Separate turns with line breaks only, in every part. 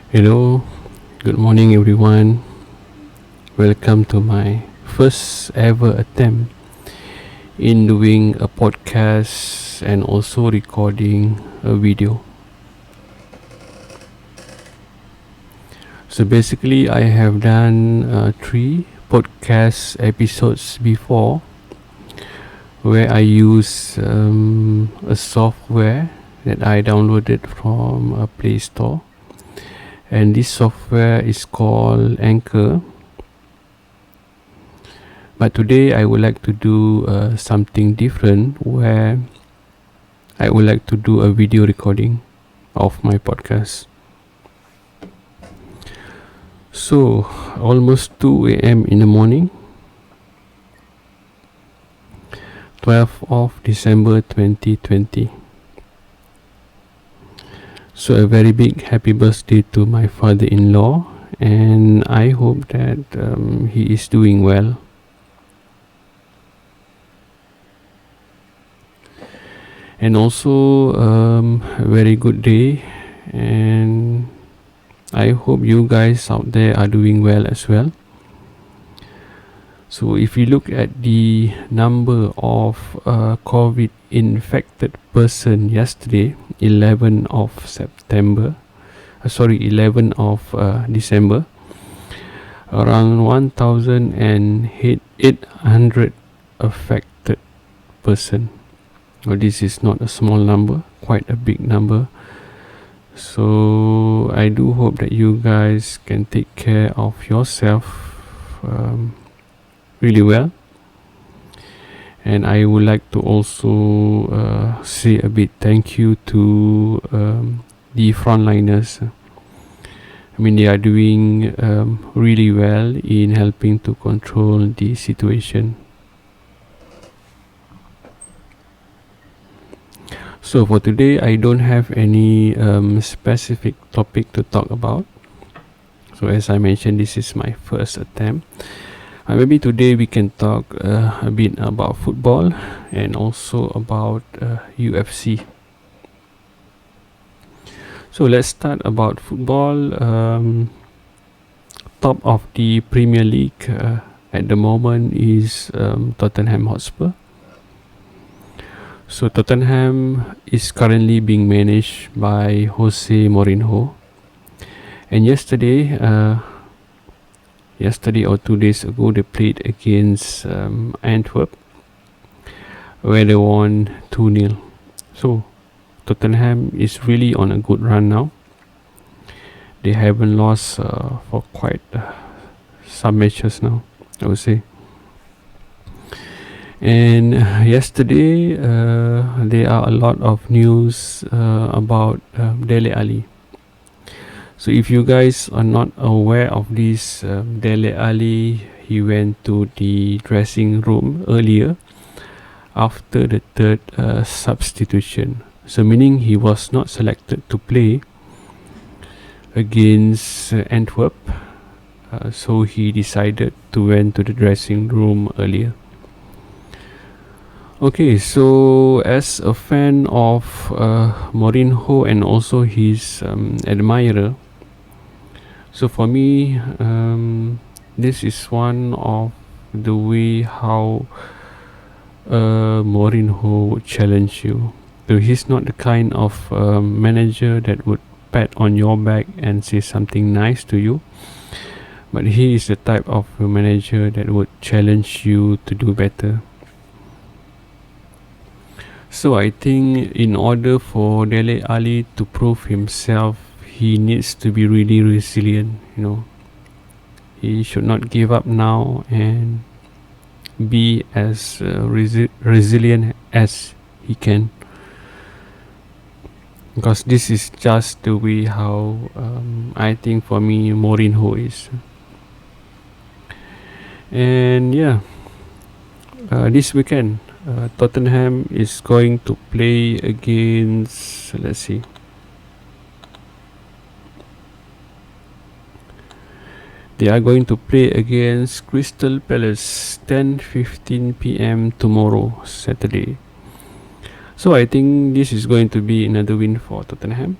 Hello, good morning everyone. Welcome to my first ever attempt in doing a podcast and also recording a video. So basically, I have done three podcast episodes before where I use a software that I downloaded from a Play Store, and this software is called Anchor. But today I would like to do something different where I would like to do a video recording of my podcast. So almost 2 a.m. in the morning, 12th of December 2020. So a very big happy birthday to my father-in-law, and I hope that he is doing well. And also a very good day, and I hope you guys out there are doing well as well. So if you look at the number of COVID infected person yesterday, 11 of December, around 1,800 affected person. Well, this is not a small number, quite a big number. So I do hope that you guys can take care of yourself really well. And I would like to also say a big thank you to the frontliners. I mean, they are doing really well in helping to control the situation. So for today, I don't have any specific topic to talk about. So as I mentioned, this is my first attempt. Maybe today we can talk a bit about football and also about UFC. So let's start about football. Top of the Premier League at the moment is Tottenham Hotspur. So Tottenham is currently being managed by Jose Mourinho, and yesterday or 2 days ago they played against Antwerp, where they won 2-0. So Tottenham is really on a good run now. They haven't lost for quite some matches now, I would say. And yesterday there are a lot of news about Dele Alli. So if you guys are not aware of this, Dele Alli, he went to the dressing room earlier after the third substitution. So meaning he was not selected to play against Antwerp. So he decided to went to the dressing room earlier. Okay, so as a fan of Mourinho and also his admirer, so for me, this is one of the way how Mourinho would challenge you. So he's not the kind of manager that would pat on your back and say something nice to you, but he is the type of manager that would challenge you to do better. So I think in order for Dele Alli to prove himself, he needs to be really resilient. He should not give up now and be as resilient as he can, because this is just the way how I think for me Mourinho is. And yeah, this weekend Tottenham is going to play against, let's see, they are going to play against Crystal Palace 10:15 p.m. tomorrow, Saturday. So I think this is going to be another win for Tottenham.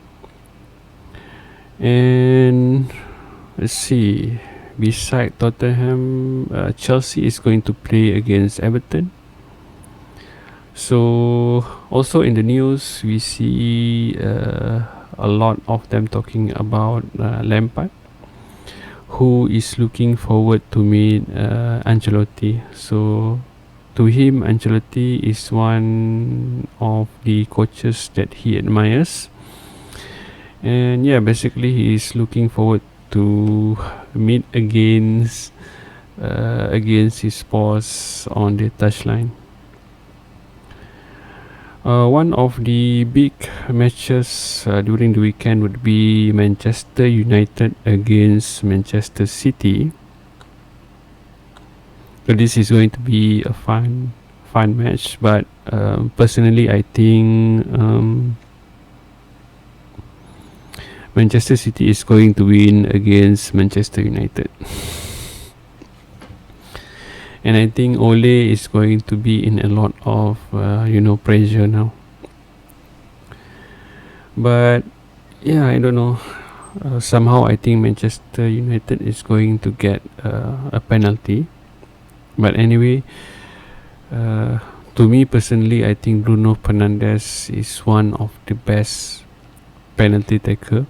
And let's see, beside Tottenham, Chelsea is going to play against Everton. So also in the news we see a lot of them talking about Lampard, who is looking forward to meet Ancelotti. So to him, Ancelotti is one of the coaches that he admires, and yeah, basically he is looking forward to meet against his boss on the touchline. One of the big matches during the weekend would be Manchester United against Manchester City. So this is going to be a fun match, but personally I think Manchester City is going to win against Manchester United. And I think Ole is going to be in a lot of pressure now. But yeah, I don't know. Somehow I think Manchester United is going to get a penalty. But anyway, to me personally, I think Bruno Fernandes is one of the best penalty taker.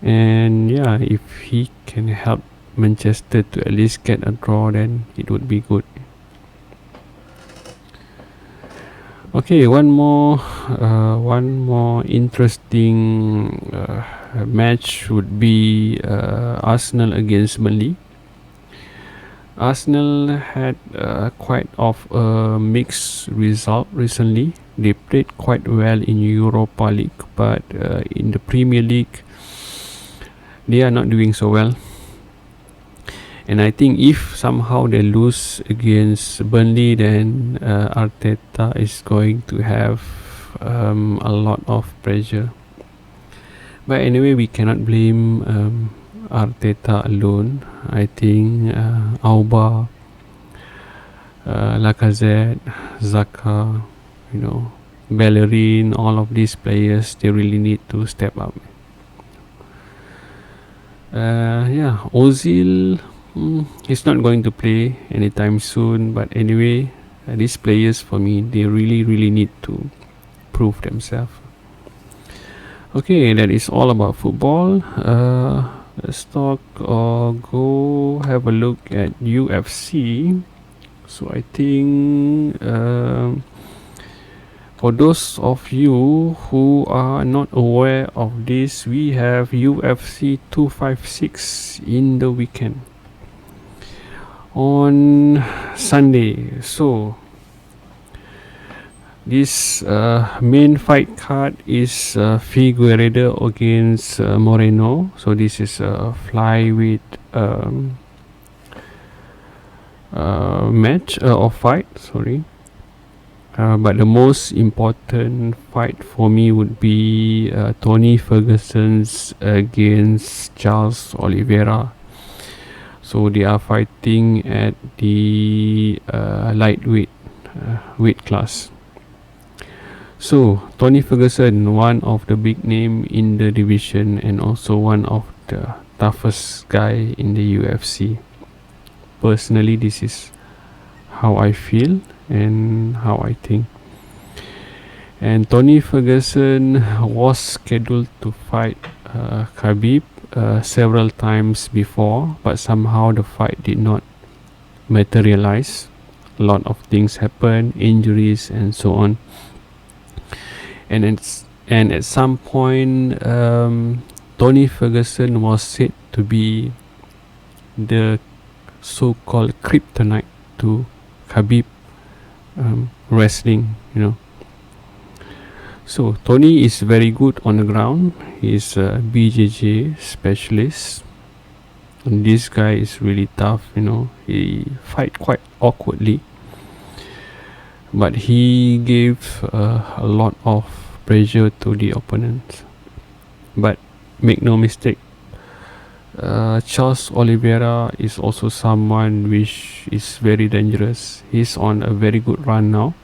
And yeah, if he can help Manchester to at least get a draw, then it would be good. Okay, one more interesting match would be Arsenal against Burnley. Arsenal had quite of a mixed result recently. They played quite well in Europa League, but in the Premier League they are not doing so well. And I think if somehow they lose against Burnley, then Arteta is going to have a lot of pressure. But anyway, we cannot blame Arteta alone. I think Auba, Lacazette, Xhaka, Bellerin, all of these players, they really need to step up. Ozil, he's not going to play anytime soon, but anyway, these players for me, they really need to prove themselves. Okay, that is all about football. Let's talk or go have a look at UFC. So I think for those of you who are not aware of this, we have UFC 256 in the weekend on Sunday. So this main fight card is Figueiredo against Moreno. So this is a flyweight match or fight, sorry. But the most important fight for me would be Tony Ferguson's against Charles Oliveira. So they are fighting at the lightweight weight class. So Tony Ferguson, one of the big name in the division and also one of the toughest guy in the UFC. Personally, this is how I feel and how I think. And Tony Ferguson was scheduled to fight Khabib several times before, but somehow the fight did not materialize. A lot of things happened, injuries and so on. And at some point, Tony Ferguson was said to be the so-called kryptonite to Khabib wrestling, So Tony is very good on the ground. He's a BJJ specialist. And this guy is really tough, He fight quite awkwardly. But he gave a lot of pressure to the opponent. But make no mistake, Charles Oliveira is also someone which is very dangerous. He's on a very good run now.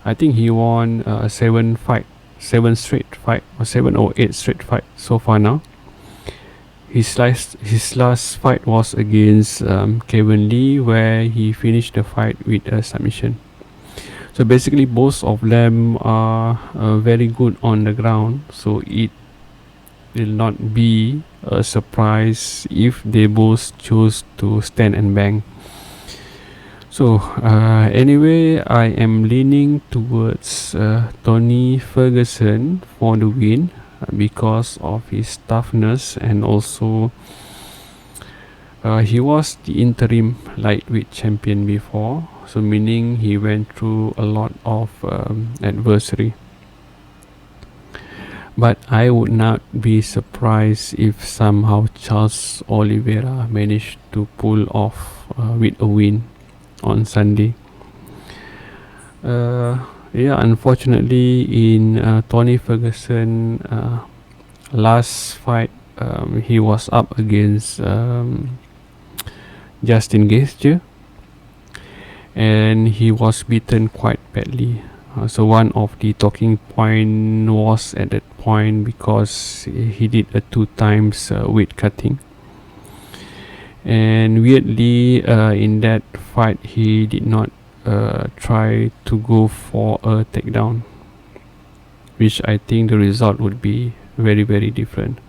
I think he won 7 fight 7 straight fight, or 7 or 8 straight fight so far now. His last fight was against Kevin Lee, where he finished the fight with a submission. So basically both of them are very good on the ground, so it will not be a surprise if they both choose to stand and bang. So anyway, I am leaning towards Tony Ferguson for the win because of his toughness, and also he was the interim lightweight champion before, so meaning he went through a lot of adversity. But I would not be surprised if somehow Charles Oliveira managed to pull off with a win on Sunday. Unfortunately, in Tony Ferguson last fight, he was up against Justin Gaethje, and he was beaten quite badly. So one of the talking point was at that point because he did a 2 times weight cutting, and weirdly in that fight he did not try to go for a takedown, which I think the result would be very, very different.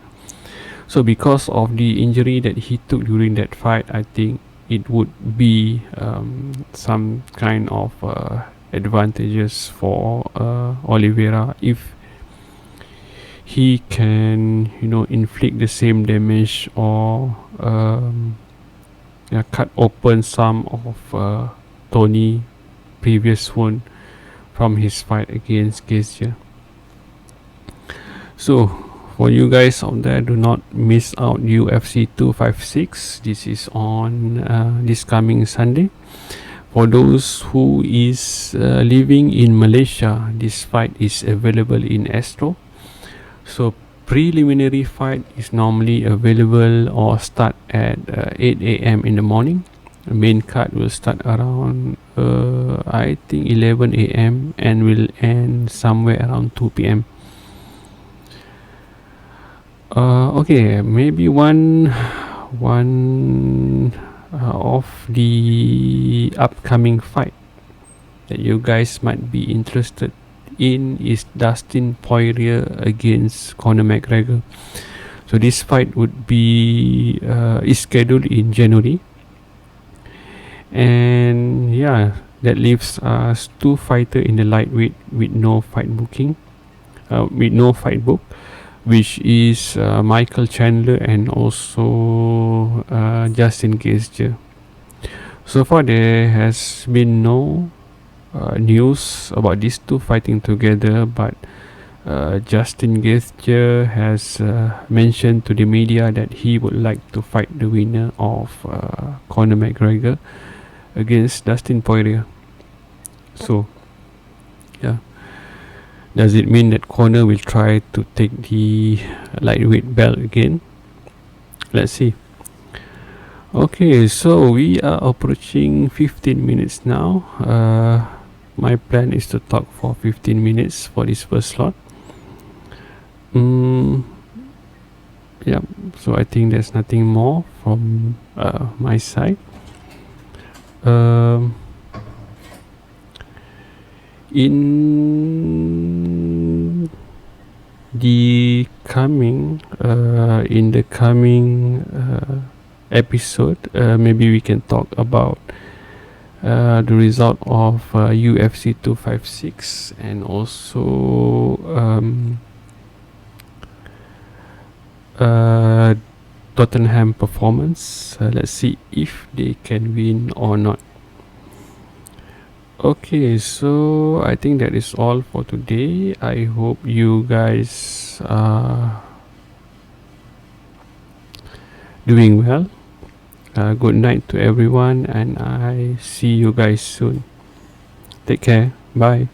So because of the injury that he took during that fight, I think it would be some kind of advantages for Oliveira if he can, inflict the same damage, or cut open some of Tony previous wound from his fight against Gaethje. So for you guys out there, do not miss out UFC 256. This is on this coming Sunday. For those who is living in Malaysia, this fight is available in Astro. So preliminary fight is normally available or start at 8 a.m. in the morning. The main card will start around I think 11 a.m. and will end somewhere around 2 p.m. Okay, maybe one of the upcoming fight that you guys might be interested in is Dustin Poirier against Conor McGregor. So this fight would be is scheduled in January, and that leaves us 2 fighters in the lightweight with no fight book, which is Michael Chandler and also Justin Gaethje. So far there has been no news about these 2 fighting together, but Justin Gaethje has mentioned to the media that he would like to fight the winner of Conor McGregor against Dustin Poirier. So does it mean that Conor will try to take the lightweight belt again? Let's see. Okay, so we are approaching 15 minutes now. My plan is to talk for 15 minutes for this first slot. So I think there's nothing more from my side. In the coming episode, maybe we can talk about the result of UFC 256 and also Tottenham performance. Let's see if they can win or not. Okay, so I think that is all for today. I hope you guys are doing well. Good night to everyone, and I see you guys soon. Take care. Bye.